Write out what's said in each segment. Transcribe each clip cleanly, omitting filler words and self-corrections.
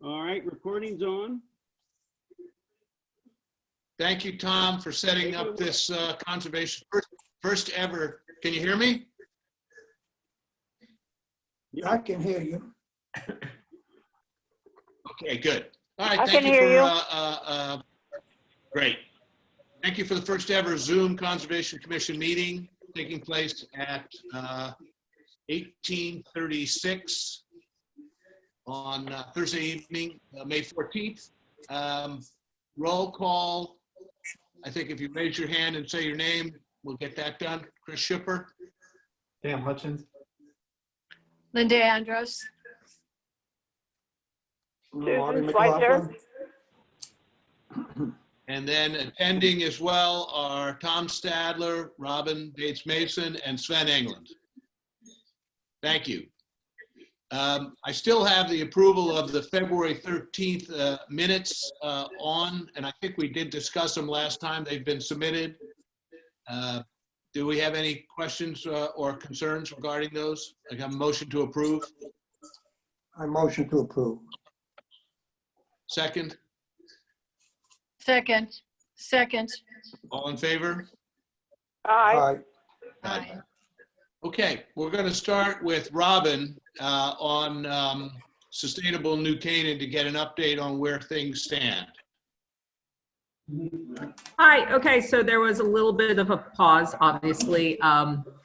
All right, recording's on. Thank you, Tom, for setting up this conservation first ever. Can you hear me? I can hear you. Okay, good. All right, I thank can you hear for great. Thank you for the first ever Zoom Conservation Commission meeting taking place at 1836 on Thursday evening, May 14th. Roll call. I think if you raise your hand and say your name, we'll get that done. Chris Schipper. Sam Hutchins. Linda Andros. Marty Susan Schweitzer. McLaughlin. And then attending as well are Tom Stadler, Robin Bates Mason, and Sven England. Thank you. I still have the approval of the February 13th minutes on, and I think we did discuss them last time. They've been submitted. Do we have any questions or concerns regarding those? I got a motion to approve. I motion to approve. Second, Second. all in favor? Aye. Aye. Okay, we're going to start with Robin on Sustainable New Canaan to get an update on where things stand. Hi, okay, so there was a little bit of a pause, obviously,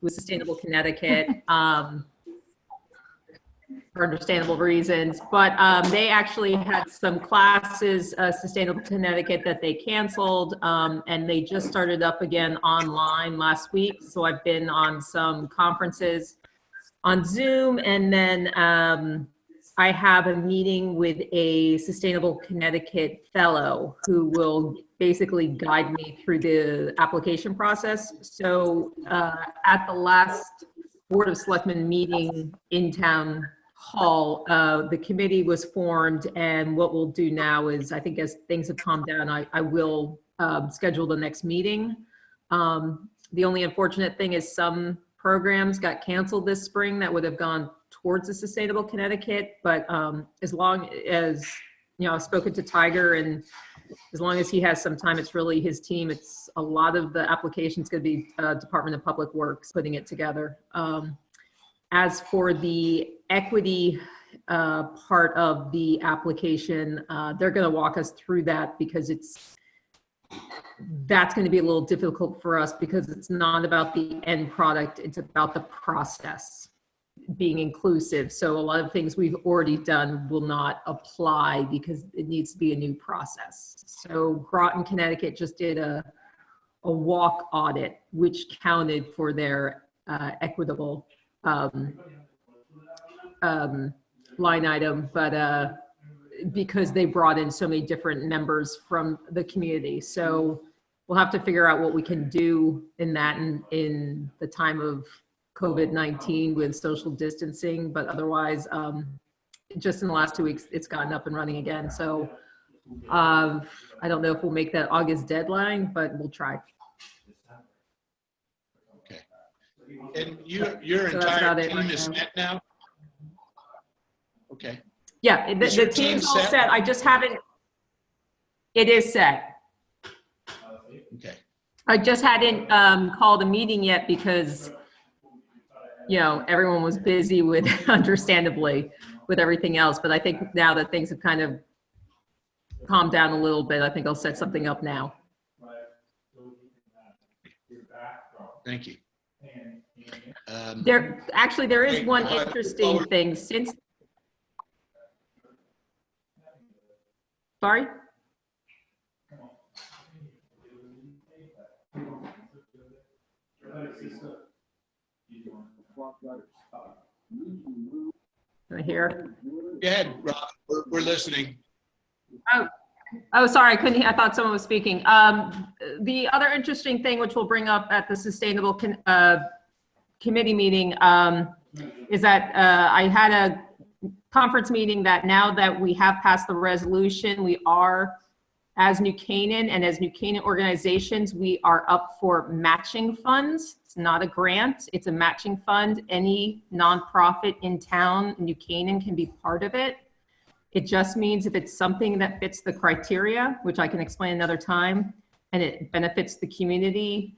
with Sustainable Connecticut, for understandable reasons, but they actually had some classes, Sustainable Connecticut, that they canceled, and they just started up again online last week. So I've been on some conferences on Zoom, and then I have a meeting with a Sustainable Connecticut fellow who will basically guide me through the application process. So at the last Board of Selectmen meeting in town hall, the committee was formed, and what we'll do now is, I think as things have calmed down, I will schedule the next meeting. The only unfortunate thing is some programs got canceled this spring that would have gone towards the Sustainable Connecticut, but as long as, you know, I've spoken to Tiger, and as long as he has some time, it's really his team. It's a lot of the applications going to be Department of Public Works putting it together. As for the equity part of the application, they're going to walk us through that, because that's going to be a little difficult for us, because it's not about the end product, it's about the process being inclusive. So a lot of things we've already done will not apply, because it needs to be a new process. So Groton, Connecticut just did a walk audit, which counted for their equitable line item, but because they brought in so many different members from the community. So we'll have to figure out what we can do in that, in the time of COVID-19 with social distancing, but otherwise, just in the last 2 weeks, it's gotten up and running again. So I don't know if we'll make that August deadline, but we'll try. Okay. And your So entire that's team about it is right now. set now? Okay. Yeah, the Is your team's team all set? set. I just haven't, it is set. Okay. I just hadn't called a meeting yet, because, you know, everyone was busy with, understandably, with everything else. But I think now that things have kind of calmed down a little bit, I think I'll set something up now. Thank you. There is Hey, one I- interesting thing since. Sorry? Right here. Go ahead, Rob. We're listening. Oh, sorry, I couldn't hear. I thought someone was speaking. The other interesting thing, which we'll bring up at the Sustainable Committee meeting, is that I had a conference meeting that now that we have passed the resolution, we are, as New Canaan and as New Canaan organizations, we are up for matching funds. It's not a grant, it's a matching fund. Any nonprofit in town, New Canaan, can be part of it. It just means if it's something that fits the criteria, which I can explain another time, and it benefits the community,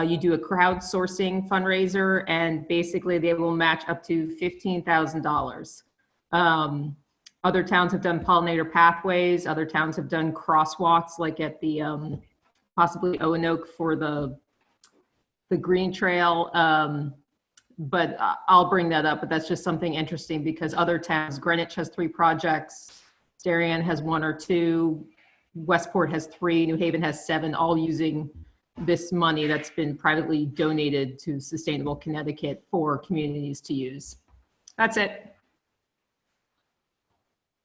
you do a crowdsourcing fundraiser, and basically they will match up to $15,000. Other towns have done pollinator pathways. Other towns have done crosswalks, like at the possibly Oanoke for the green trail. But I'll bring that up. But that's just something interesting because other towns, Greenwich has 3 projects, Darien has 1 or 2, Westport has 3, New Haven has 7, all using this money that's been privately donated to Sustainable Connecticut for communities to use. That's it.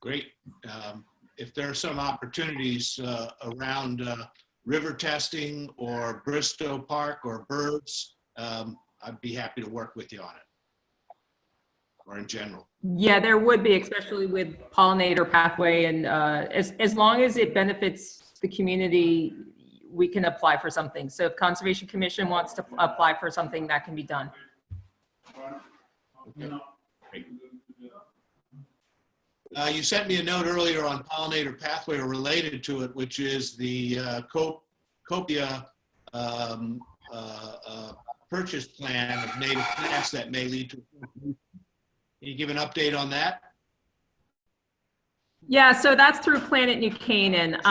Great. If there are some opportunities around river testing or Bristow Park or birds, I'd be happy to work with you on it, or in general. Yeah, there would be, especially with pollinator pathway, and as long as it benefits the community, we can apply for something. So if Conservation Commission wants to apply for something, that can be done. Okay. Great. You sent me a note earlier on pollinator pathway or related to it, which is the Copia purchase plan of native plants that may lead to. Can you give an update on that? Yeah, so that's through Planet New Canaan.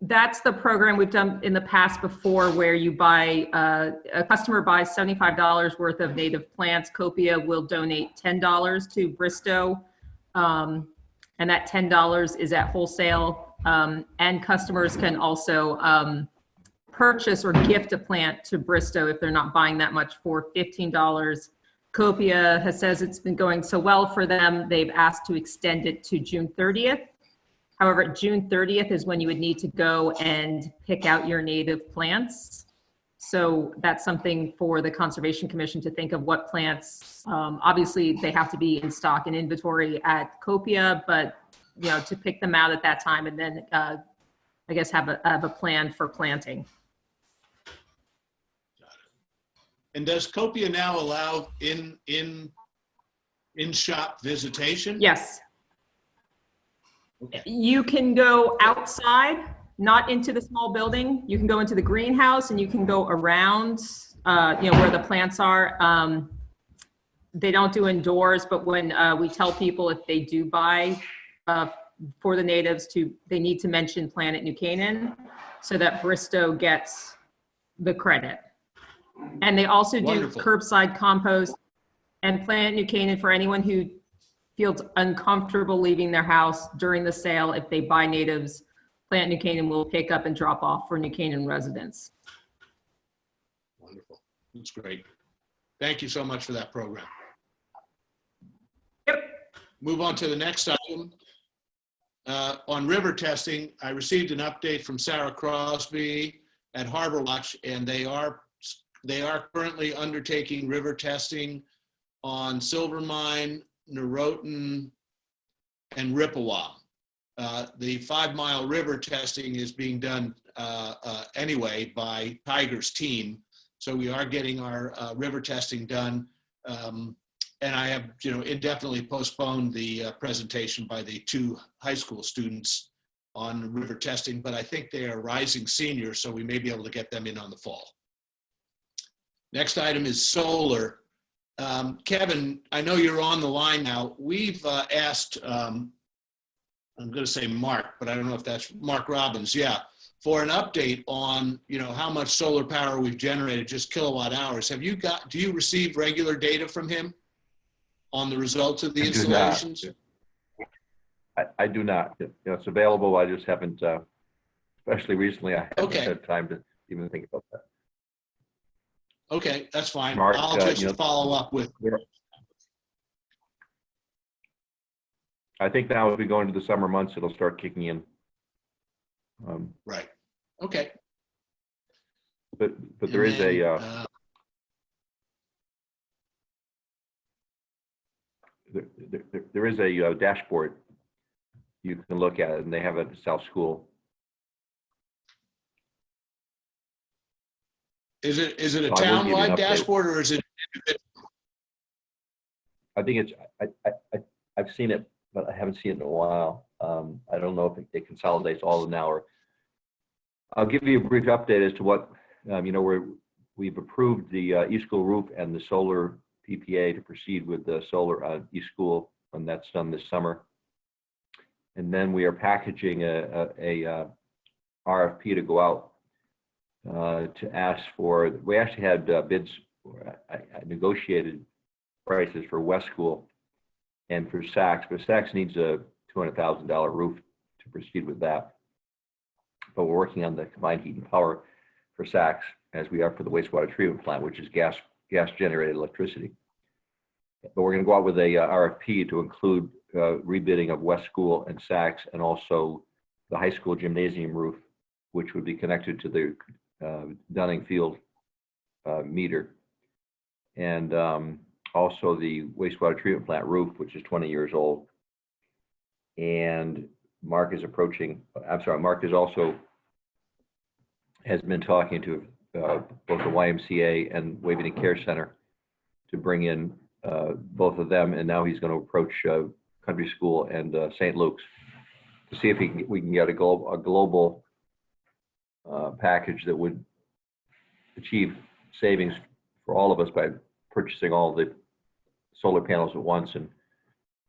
That's the program we've done in the past before, where you buy, a customer buys $75 worth of native plants. Copia will donate $10 to Bristow. And that $10 is at wholesale. And customers can also purchase or gift a plant to Bristow if they're not buying that much for $15. Copia says it's been going so well for them, they've asked to extend it to June 30th. However, June 30th is when you would need to go and pick out your native plants. So that's something for the Conservation Commission to think of, what plants, obviously they have to be in stock and inventory at Copia, but to pick them out at that time, and then I guess have a plan for planting. And does Copia now allow in-shop visitation? Yes. Okay. You can go outside, not into the small building. You can go into the greenhouse and you can go around, where the plants are. They don't do indoors, but when we tell people if they do buy for the natives, they need to mention Planet New Canaan so that Bristow gets the credit. And they also do Wonderful. curbside compost and Planet New Canaan for anyone who feels uncomfortable leaving their house during the sale. If they buy natives, Planet New Canaan will pick up and drop off for New Canaan residents. Wonderful. That's great. Thank you so much for that program. Yep. Move on to the next item. On river testing, I received an update from Sarah Crosby at Harbor Watch, and they are currently undertaking river testing on Silvermine, Norotan, and Rippewa. The 5 Mile River testing is being done anyway by Tiger's team. So we are getting our river testing done. And I have, indefinitely postponed the presentation by the 2 high school students on river testing, but I think they are rising seniors, so we may be able to get them in on the fall. Next item is solar. Kevin, I know you're on the line now. We've asked, I'm going to say Mark, but I don't know if that's Mark Robbins, yeah, for an update on, how much solar power we've generated, just kilowatt hours. Do you receive regular data from him on the results of the installations? I do not. It's available. I just haven't, especially recently, I haven't had time to even think about that. Okay, that's fine. Mark, I'll just follow up with. I think now as we go into the summer months, it'll start kicking in. Right. Okay. But there is there is a dashboard you can look at, and they have it at South School. Is it a I will give you an town-wide update. dashboard, or is it? I think it's I've seen it but I haven't seen it in a while. I don't know if it consolidates all of them now, or I'll give you a brief update as to what, we've approved the East School roof and the solar PPA to proceed with the solar on East School, and that's done this summer. And then we are packaging a RFP to go out to ask for, we actually had bids, I negotiated prices for West School and for Saks, but Saks needs a $200,000 roof to proceed with that. But we're working on the combined heat and power for Saks, as we are for the wastewater treatment plant, which is gas generated electricity. But we're going to go out with a RFP to include rebidding of West School and Saks, and also the high school gymnasium roof, which would be connected to the Dunning Field meter, and also the wastewater treatment plant roof, which is 20 years old. And Mark is also has been talking to both the YMCA and Wavening Care Center to bring in both of them, and now he's going to approach Country School and St. Luke's to see if we can get a global package that would achieve savings for all of us by purchasing all the solar panels at once and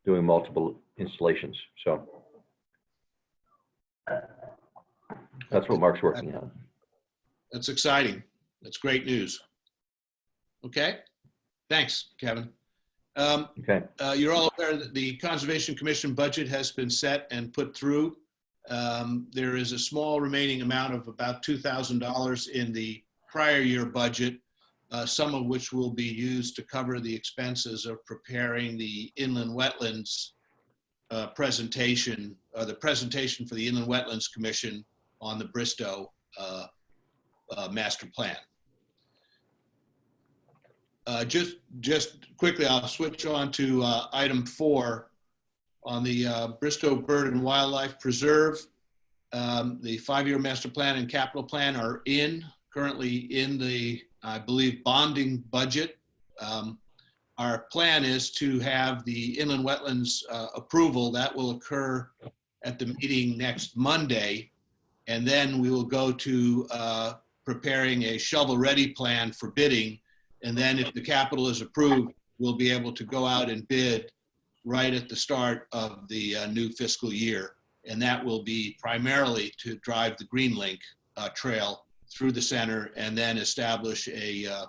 doing multiple installations. So that's what Mark's working on. That's exciting. That's great news. Okay. Thanks, Kevin. Okay. You're all aware that the Conservation Commission budget has been set and put through. There is a small remaining amount of about $2,000 in the prior year budget, some of which will be used to cover the expenses of preparing the inland wetlands presentation, the presentation for the Inland Wetlands Commission on the Bristow master plan. Just quickly, I'll switch on to item 4 on the Bristow Bird and Wildlife Preserve. The 5-year master plan and capital plan are currently in the, I believe, bonding budget. Our plan is to have the inland wetlands approval. That will occur at the meeting next Monday. And then we will go to preparing a shovel-ready plan for bidding. And then if the capital is approved, we'll be able to go out and bid right at the start of the new fiscal year. And that will be primarily to drive the Green Link trail through the center, and then establish a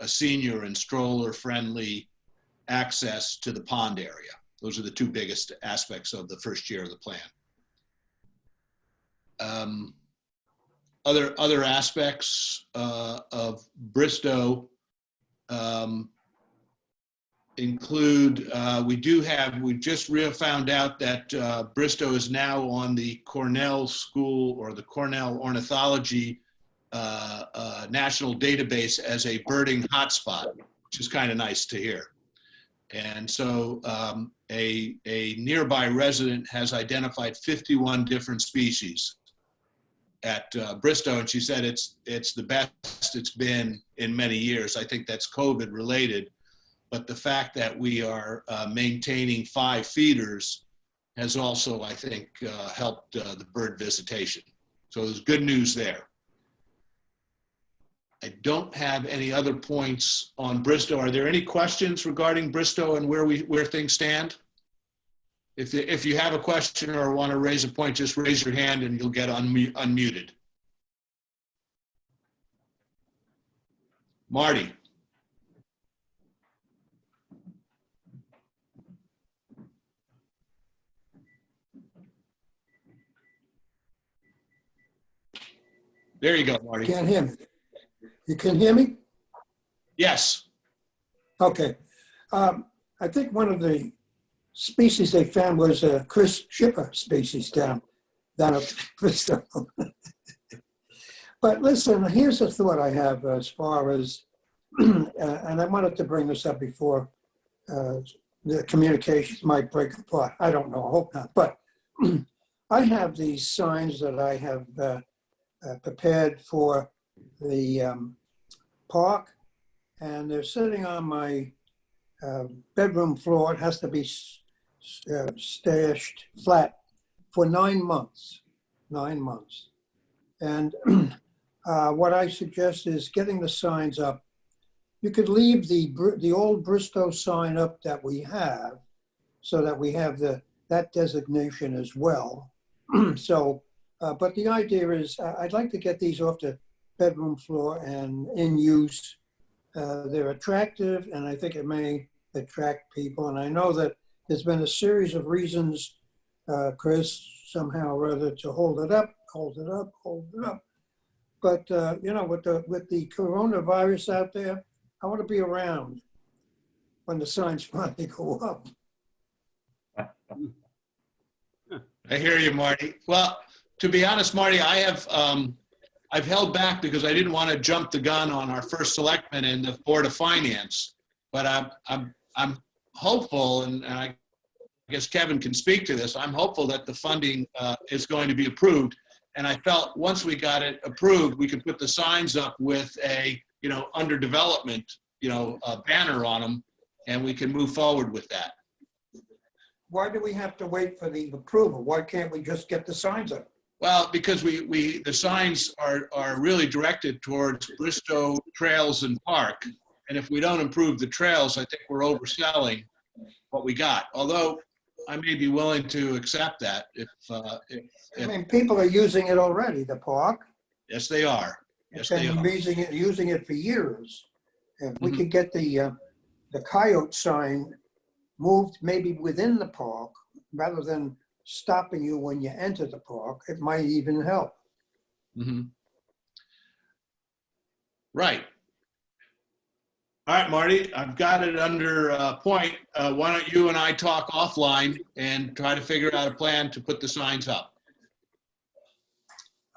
senior and stroller-friendly access to the pond area. Those are the two biggest aspects of the first year of the plan. Other aspects of Bristow include, we just found out that Bristow is now on the Cornell School, or the Cornell Ornithology national database as a birding hotspot, which is kind of nice to hear. And so a nearby resident has identified 51 different species at Bristow, and she said it's the best it's been in many years. I think that's COVID related, but the fact that we are maintaining 5 feeders has also, I think, helped the bird visitation. So there's good news there. I don't have any other points on Bristow. Are there any questions regarding Bristow and where things stand? If you have a question or want to raise a point, just raise your hand and you'll get unmuted. Marty. There you go, Marty. Can't hear me. You can hear me? Yes. Okay. I think one of the species they found was a Chris Shipper species down at Bristol. But listen, here's a thought I have as far as, and I wanted to bring this up before the communications might break apart. I don't know, I hope not. But I have these signs that I have prepared for the park, and they're sitting on my bedroom floor. It has to be stashed flat for 9 months. 9 months. And what I suggest is getting the signs up. You could leave the old Bristow sign up that we have, so that we have that designation as well. So, but the idea is, I'd like to get these off the bedroom floor and in use. They're attractive, and I think it may attract people. And I know that there's been a series of reasons, Chris, somehow or other, to hold it up. But you know, with the coronavirus out there, I want to be around when the signs finally go up. I hear you, Marty. Well, to be honest, Marty, I've held back because I didn't want to jump the gun on our first selectman and the Board of Finance. But I'm hopeful, and I guess Kevin can speak to this. I'm hopeful that the funding is going to be approved. And I felt once we got it approved, we could put the signs up with a, under development, a banner on them, and we can move forward with that. Why do we have to wait for the approval? Why can't we just get the signs up? Well, because the signs are really directed towards Bristow Trails and Park. And if we don't improve the trails, I think we're overselling what we got. Although I may be willing to accept that if I mean, people are using it already, the park. yes, they are. Yes, they And are. using it for years. If we could get the coyote sign moved maybe within the park, rather than stopping you when you enter the park, it might even help. Mm-hmm. Right. All right, Marty, I've got it under point. Why don't you and I talk offline and try to figure out a plan to put the signs up?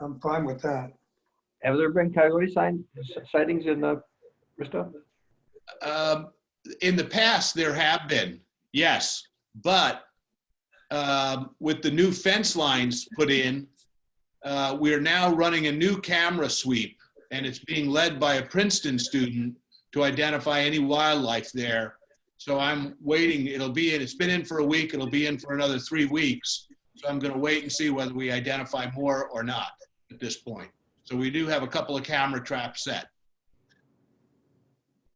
I'm fine with that. Have there been coyote sightings in Bristow? In the past, there have been, yes, but with the new fence lines put in, we're now running a new camera sweep, and it's being led by a Princeton student to identify any wildlife there. So I'm waiting. It's been in for a week. It'll be in for another 3 weeks. So I'm going to wait and see whether we identify more or not at this point. So we do have a couple of camera traps set.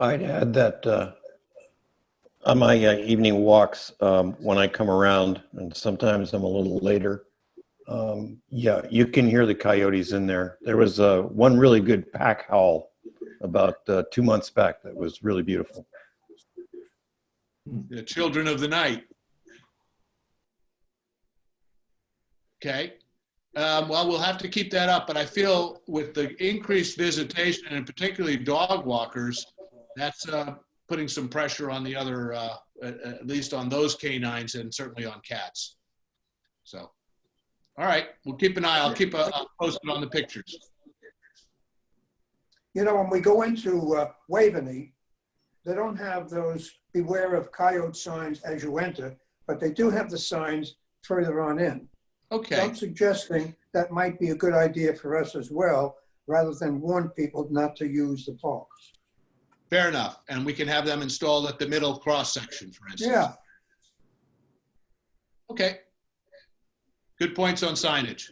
I'd add that on my evening walks, when I come around, and sometimes I'm a little later, yeah, you can hear the coyotes in there. There was one really good pack howl about 2 months back that was really beautiful. The children of the night. Okay. Well, we'll have to keep that up, but I feel with the increased visitation and particularly dog walkers, that's putting some pressure on the other, at least on those canines and certainly on cats. So, all right, we'll keep an eye. I'll keep posted on the pictures. When we go into Waveney, they don't have those beware of coyote signs as you enter, but they do have the signs further on in. Okay. So I'm suggesting that might be a good idea for us as well, rather than warn people not to use the parks. Fair enough. And we can have them installed at the middle cross section, for instance. Yeah. Okay. Good points on signage.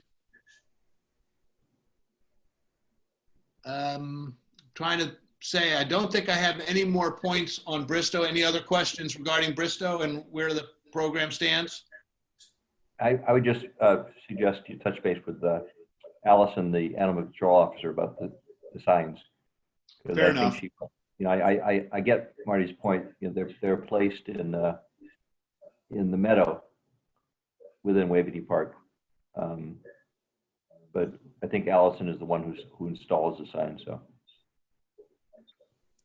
Trying to say, I don't think I have any more points on Bristow. Any other questions regarding Bristow and where the program stands? I would just suggest you touch base with Allison, the animal control officer, about the signs. Fair enough. She, I get Marty's point. They're placed in the meadow within Waveney Park, but I think Allison is the one who installs the sign. So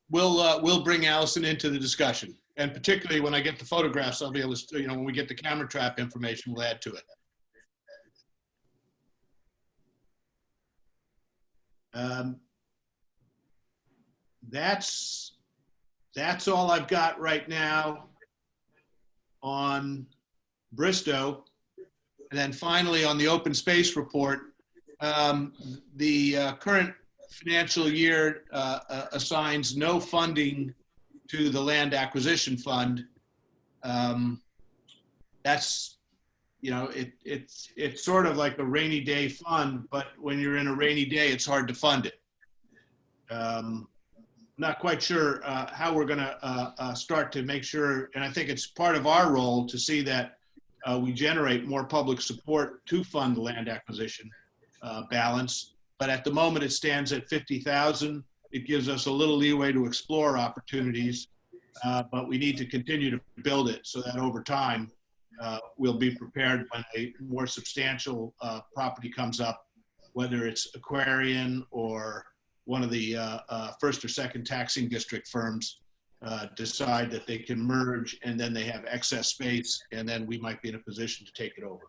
we'll bring Allison into the discussion, and particularly when I get the photographs, I'll be able to, when we get the camera trap information, we'll add to it. That's all I've got right now on Bristow. And then finally on the open space report, the current financial year assigns no funding to the land acquisition fund. that's, it's sort of like a rainy day fund, but when you're in a rainy day, it's hard to fund it. Not quite sure how we're going to start to make sure, and I think it's part of our role to see that we generate more public support to fund the land acquisition balance. But at the moment, it stands at 50,000. It gives us a little leeway to explore opportunities, but we need to continue to build it so that over time, we'll be prepared when a more substantial property comes up, whether it's Aquarian or one of the first or second taxing district firms decide that they can merge, and then they have excess space, and then we might be in a position to take it over.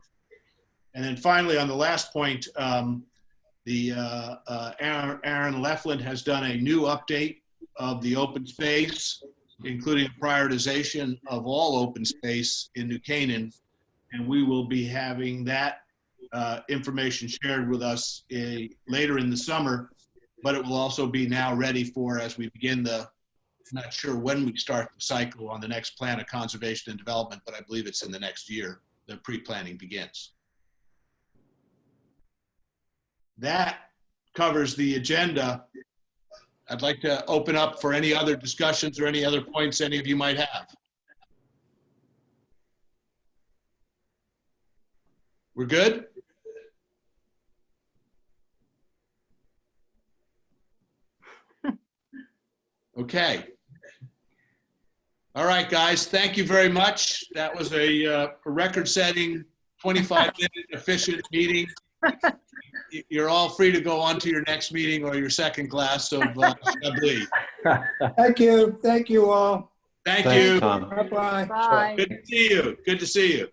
And then finally, on the last point, Aaron Lefland has done a new update of the open space, including prioritization of all open space in New Canaan, and we will be having that information shared with us later in the summer, but it will also be now ready for, as we begin not sure when we start the cycle on the next plan of conservation and development, but I believe it's in the next year, the pre-planning begins. That covers the agenda. I'd like to open up for any other discussions or any other points any of you might have. We're good? Okay. All right, guys, thank you very much. That was a record-setting 25-minute efficient meeting. You're all free to go on to your next meeting or your second glass of Chablis. Thank you. Thank you all. Thank Thanks, you. Tom. Bye-bye. Bye. Good to see you. Good to see you.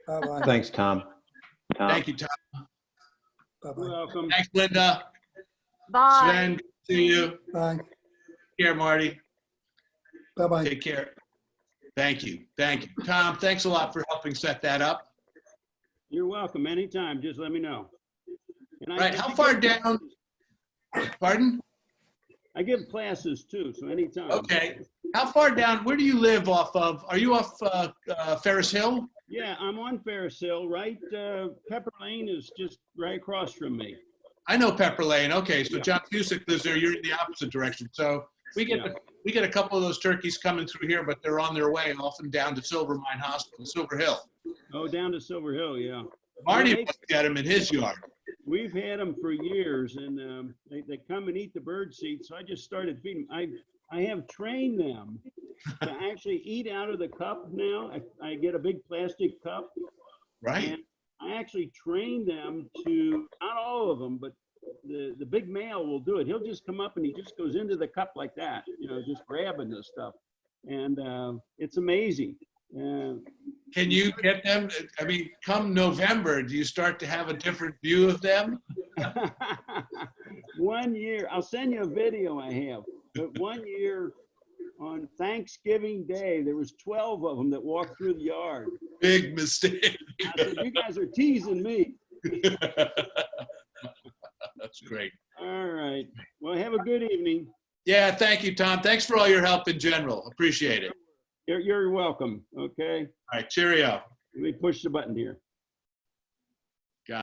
Bye-bye. Thanks, Tom. Thank you, Tom. Bye-bye. Welcome. Thanks, Linda. Bye. Sven, good to see you. Bye. Take care, Marty. Bye-bye. Take care. Thank you. Thank you. Tom, thanks a lot for helping set that up. You're welcome. Anytime. Just let me know. And Right, how far down? Pardon? I give classes too, so anytime. Okay. How far down, where do you live off of? Are you off Ferris Hill? Yeah, I'm on Ferris Hill, right? Pepper Lane is just right across from me. I know Pepper Lane. Okay, so John Cusick lives there. You're in the opposite direction. So we get a couple of those turkeys coming through here, but they're on their way often down to Silver Mine Hospital, Silver Hill. Oh, down to Silver Hill, yeah. Marty Well, must get them in his yard. We've had them for years, and they come and eat the bird seed, so I just started feeding them. I have trained them to actually eat out of the cup now. I get a big plastic cup. Right. And I actually train them to, not all of them, but the big male will do it. He'll just come up and he just goes into the cup like that, just grabbing this stuff. And it's amazing. Can you get them? I mean, come November, do you start to have a different view of them? 1 year, I'll send you a video I have, but 1 year on Thanksgiving Day, there was 12 of them that walked through the yard. Big mistake. I said, you guys are teasing me. That's great. All right. Well, have a good evening. Yeah, thank you, Tom. Thanks for all your help in general. Appreciate it. You're welcome. Okay. All right, cheerio. Let me push the button here.